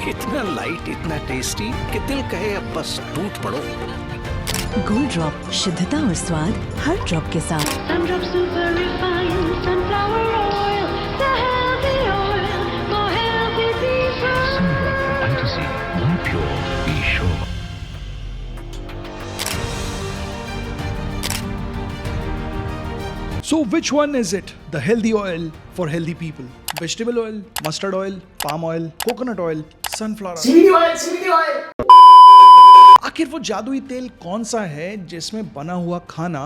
इतना लाइट, इतना टेस्टी कि दिल कहे अब बस टूट पड़ो। गोल्ड ड्रॉप, शुद्धता और स्वाद हर ड्रॉप के साथ। Sundrop Super Refined Sunflower Oil, the healthy oil for healthy people. Sunrub Fantasy, more pure, be sure. So which one is it? The healthy oil for healthy people? Vegetable oil, mustard oil, palm oil, coconut oil, sunflower oil. आखिर वो जादुई तेल कौन सा है जिसमें बना हुआ खाना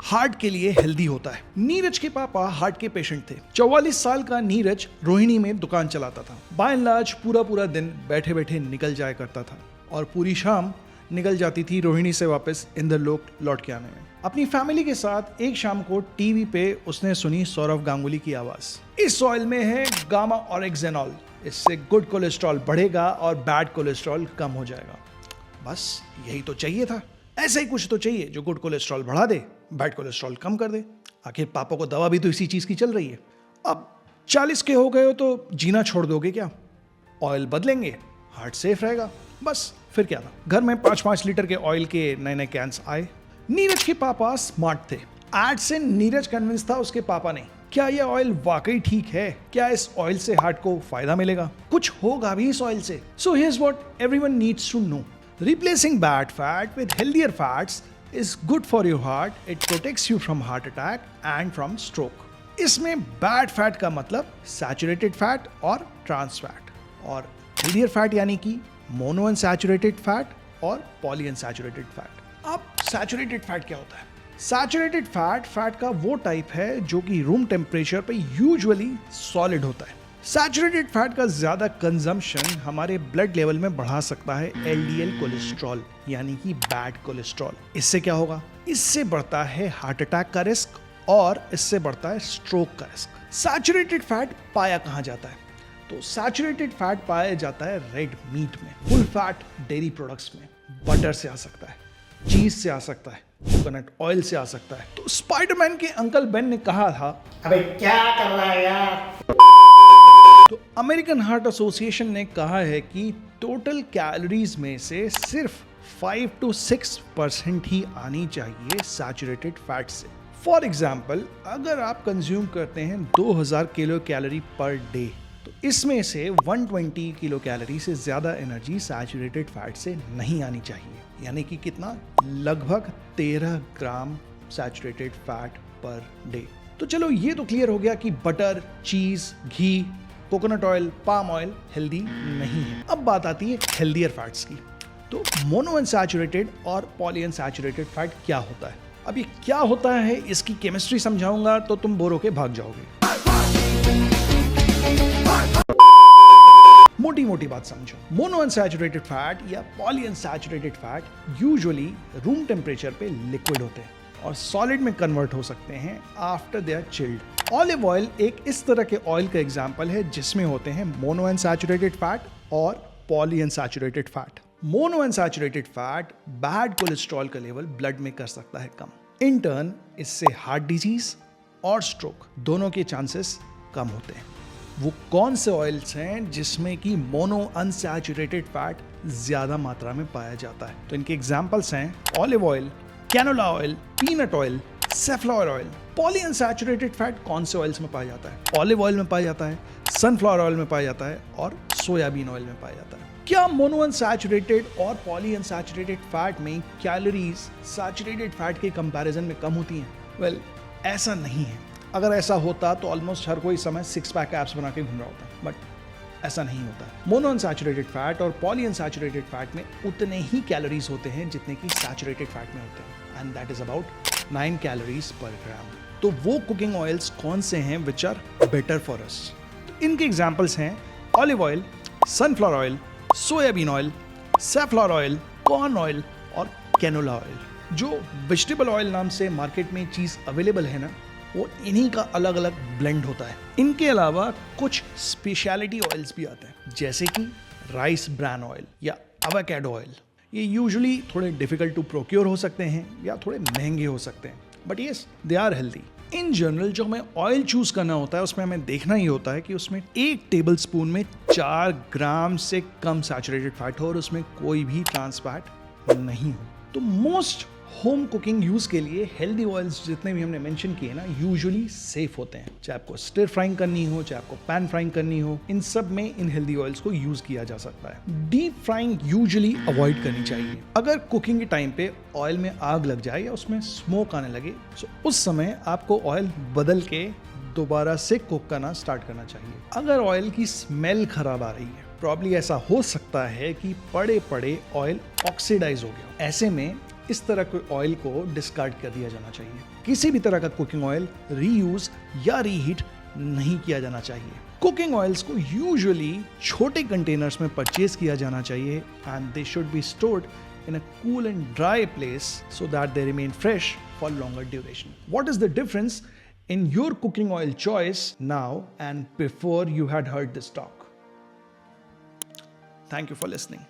हार्ट के लिए हेल्दी होता है? नीरज के पापा हार्ट के पेशेंट थे। 44 साल का नीरज रोहिणी में दुकान चलाता था। बाय एंड लार्ज पूरा दिन बैठे बैठे निकल जाया करता था और पूरी शाम निकल जाती थी रोहिणी से वापस इंद्रलोक लौट के आने में। अपनी फैमिली के साथ एक शाम को टीवी पे उसने सुनी सौरव गांगुली की आवाज। इस ऑयल में है गामा ऑरेक्सेनॉल, इससे गुड कोलेस्ट्रॉल बढ़ेगा और बैड कोलेस्ट्रॉल कम हो जाएगा। बस यही तो चाहिए था। ऐसा ही कुछ तो चाहिए जो गुड कोलेस्ट्रॉल बढ़ा दे, बैड कोलेस्ट्रॉल कम कर दे। आखिर पापा को दवा भी तो इसी चीज की चल रही है। अब 40 के हो गए हो तो जीना छोड़ दोगे क्या? ऑयल बदलेंगे, हार्ट सेफ रहेगा, बस फिर क्या था। घर में 5-5 लीटर के ऑयल के नए कैंस आए। नीरज के पापा स्मार्ट थे। एड से नीरज कन्विंस था उसके पापा ने। क्या यह ऑयल वाकई ठीक है? क्या इस ऑयल से हार्ट को फायदा मिलेगा? कुछ होगा भी इस ऑयल से। So here's what everyone needs to know. Replacing bad fat with healthier fats is good for your heart. It protects you from heart attack and from stroke. इसमें bad fat का मतलब saturated fat और trans fat, और healthier fat यानी कि monounsaturated fat और polyunsaturated fat. अब saturated fat क्या होता है? Saturated fat का वो टाइप है जो कि रूम टेम्परेचर पे यूजुअली सॉलिड होता है। सैचुरेटेड फैट का ज्यादा कंजम्पशन हमारे ब्लड लेवल में बढ़ा सकता है एलडीएल कोलेस्ट्रॉल यानी कि बैड कोलेस्ट्रॉल। इससे क्या होगा? इससे बढ़ता है हार्ट अटैक का रिस्क और इससे बढ़ता है स्ट्रोक का रिस्क। सैचुरेटेड फैट पाया कहाँ जाता है? तो सैचुरेटेड फैट पाया जाता है रेड मीट में, फुल फैट डेयरी प्रोडक्ट्स में, बटर से आ सकता है, चीज से आ सकता है, कोकोनट ऑयल से आ सकता है। तो स्पाइडरमैन के अंकल बेन ने कहा था, अबे क्या कर रहा है यार? तो अमेरिकन हार्ट एसोसिएशन ने कहा है कि टोटल कैलोरीज में से सिर्फ 5 to 6% ही आनी चाहिए सैचुरेटेड फैट से। फॉर एग्जाम्पल, अगर आप कंज्यूम करते हैं 2000 किलो कैलोरी पर डे, तो इसमें से 120 किलो कैलोरी से ज्यादा एनर्जी सैचुरेटेड फैट से नहीं आनी चाहिए। यानी कि कितना? लगभग 13 ग्राम सैचुरेटेड फैट पर डे। तो चलो ये तो क्लियर हो गया कि butter, cheese, ghee, coconut oil, palm oil healthy नहीं है। अब बात आती है हेल्दियर फैट्स की। तो मोनोअनसैचुरेटेड और पॉलीअनसैचुरेटेड फैट क्या होता है? अब ये क्या होता है इसकी केमिस्ट्री समझाऊंगा तो तुम बोर होके भाग जाओगे। मोटी मोटी बात समझो। मोनोअनसैचुरेटेड फैट या polyunsaturated fat usually room temperature पे लिक्विड होते हैं और सॉलिड में कन्वर्ट हो सकते हैं after they are chilled. Olive oil एक इस तरह के ऑयल का एग्जाम्पल है जिसमें होते हैं मोनोअनसैचुरेटेड फैट और polyunsaturated fat. Monounsaturated fat bad cholesterol का लेवल ब्लड में कर सकता है कम। इन टर्न इससे हार्ट डिजीज और स्ट्रोक दोनों के चांसेस कम होते हैं। वो कौन से ऑयल्स हैं जिसमें कि मोनोअनसैचुरेटेड फैट ज्यादा मात्रा में पाया जाता है? तो इनके एग्जाम्पल्स हैं olive oil, canola oil, peanut oil, safflower oil. Polyunsaturated fat कौन से ऑयल्स में पाया जाता है? ऑलिव ऑयल में पाया जाता है, सनफ्लावर ऑयल में पाया जाता है और सोयाबीन ऑयल में पाया जाता है। क्या मोनोअनसैचुरेटेड और पॉलीअनसैचुरेटेड फैट में कैलोरीज सैचुरेटेड फैट के कंपैरिजन में कम होती हैं? वेल, ऐसा नहीं है। अगर ऐसा होता तो ऑलमोस्ट हर कोई समय 6 पैक एब्स बना के घूम रहा होता, बट ऐसा नहीं होता है। मोनोअनसैचुरेटेड फैट और पॉलीअनसैचुरेटेड फैट में उतने ही कैलोरीज होते हैं जितने कि सैचुरेटेड फैट में होते हैं, and that is about 9 calories per gram. तो वो कुकिंग ऑयल्स कौन से हैं which are better for us? इनके एग्जांपल्स हैं olive oil, sunflower oil, soybean oil, safflower oil, corn oil और कैनोला ऑयल। जो वेजिटेबल ऑयल नाम से मार्केट में चीज अवेलेबल है ना, वो इन्हीं का अलग अलग ब्लेंड होता है। इनके अलावा कुछ स्पेशलिटी ऑयल्स भी आते हैं जैसे कि राइस ब्रान ऑयल या एवोकाडो ऑयल। ये यूजुअली थोड़े डिफिकल्ट टू प्रोक्योर हो सकते हैं या थोड़े महंगे हो सकते हैं, but yes they are healthy. In general जो हमें ऑयल चूज करना होता है उसमें हमें देखना ही होता है कि उसमें 1 टेबलस्पून में 4 ग्राम से कम सैचुरेटेड फैट हो और उसमें कोई भी ट्रांस फैट नहीं हो। तो मोस्ट होम कुकिंग यूज के लिए हेल्दी ऑयल्स जितने भी हमने मेंशन किए ना यूजुअली सेफ होते हैं। चाहे आपको स्टिर फ्राइंग करनी हो, चाहे आपको पैन फ्राइंग करनी हो, इन सब में इन हेल्दी ऑयल्स को यूज किया जा सकता है। डीप फ्राइंग यूजुअली अवॉइड करनी चाहिए। अगर कुकिंग के टाइम पे ऑयल में आग लग जाए या उसमें स्मोक आने लगे तो उस समय आपको ऑयल बदल के दोबारा से कुक करना स्टार्ट करना चाहिए। अगर ऑयल की स्मेल खराब आ रही है, प्रॉब्ली ऐसा हो सकता है कि पड़े पड़े ऑयल ऑक्सीडाइज हो गया। ऐसे में इस तरह के ऑयल को डिस्कार्ड कर दिया जाना चाहिए। किसी भी तरह का कुकिंग ऑयल रीयूज या रीहीट नहीं किया जाना चाहिए। कुकिंग ऑयल्स को यूजुअली छोटे कंटेनर्स में परचेज किया जाना चाहिए and they should be stored in a cool and dry place so that they remain fresh for longer duration. What is the difference in your cooking oil choice now and before you had heard this talk? Thank you for listening.